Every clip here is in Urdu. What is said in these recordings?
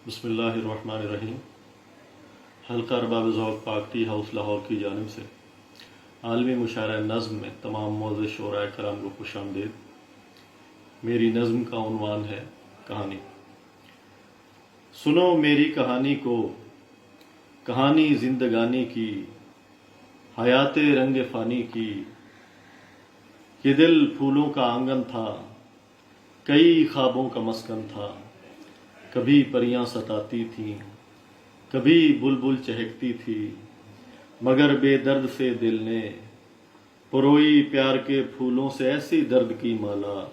بسم اللہ الرحمن الرحیم۔ حلقہ ارباب ذوق پاک ٹی ہاؤس لاہور کی جانب سے عالمی مشاعرہ نظم میں تمام معزز شعراء کرام کو خوش آمدید۔ میری نظم کا عنوان ہے کہانی۔ سنو میری کہانی کو، کہانی زندگانی کی، حیات رنگ فانی کی۔ یہ دل پھولوں کا آنگن تھا، کئی خوابوں کا مسکن تھا۔ کبھی پریاں ستاتی تھیں، کبھی بلبل چہکتی تھی، مگر بے درد سے دل نے پروئی پیار کے پھولوں سے ایسی درد کی مالا۔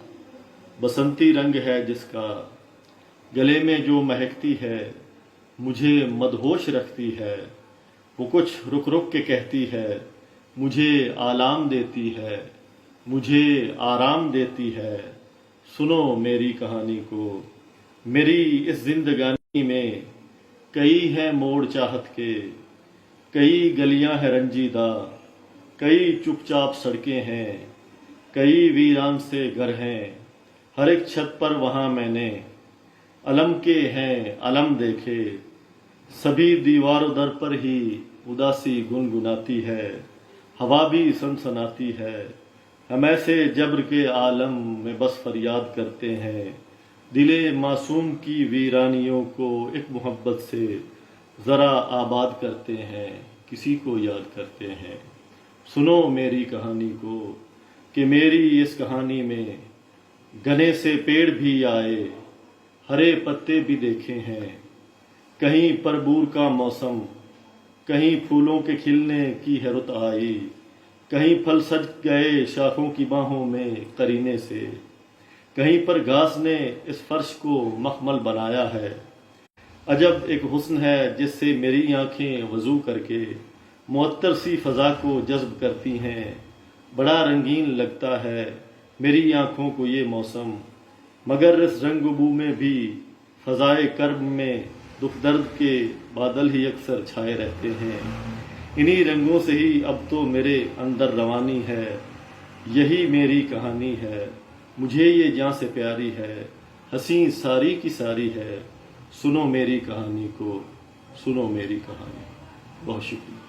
بسنتی رنگ ہے جس کا، گلے میں جو مہکتی ہے، مجھے مدہوش رکھتی ہے۔ وہ کچھ رک رک کے کہتی ہے، مجھے آلام دیتی ہے، مجھے آرام دیتی ہے۔ سنو میری کہانی کو، میری اس زندگانی میں کئی ہیں موڑ چاہت کے، کئی گلیاں ہیں رنجیدہ، کئی چپ چاپ سڑکیں ہیں، کئی ویران سے گھر ہیں۔ ہر ایک چھت پر وہاں میں نے علم کے ہیں علم دیکھے، سبھی دیوار و در پر ہی اداسی گنگناتی ہے، ہوا بھی سنسناتی ہے۔ ہم ایسے جبر کے عالم میں بس فریاد کرتے ہیں، دل معصوم کی ویرانیوں کو ایک محبت سے ذرا آباد کرتے ہیں، کسی کو یاد کرتے ہیں۔ سنو میری کہانی کو کہ میری اس کہانی میں گھنے سے پیڑ بھی آئے، ہرے پتے بھی دیکھے ہیں۔ کہیں پربور کا موسم، کہیں پھولوں کے کھلنے کی ہے رت آئی، کہیں پھل سج گئے شاخوں کی باہوں میں قرینے سے، کہیں پر گھاس نے اس فرش کو مخمل بنایا ہے۔ عجب ایک حسن ہے جس سے میری آنکھیں وضو کر کے معطر سی فضا کو جذب کرتی ہیں۔ بڑا رنگین لگتا ہے میری آنکھوں کو یہ موسم، مگر اس رنگ و بو میں بھی فضائے کرب میں دکھ درد کے بادل ہی اکثر چھائے رہتے ہیں۔ انہی رنگوں سے ہی اب تو میرے اندر روانی ہے، یہی میری کہانی ہے۔ مجھے یہ جاں سے پیاری ہے، حسین ساری کی ساری ہے۔ سنو میری کہانی کو، سنو میری کہانی۔ بہت شکریہ۔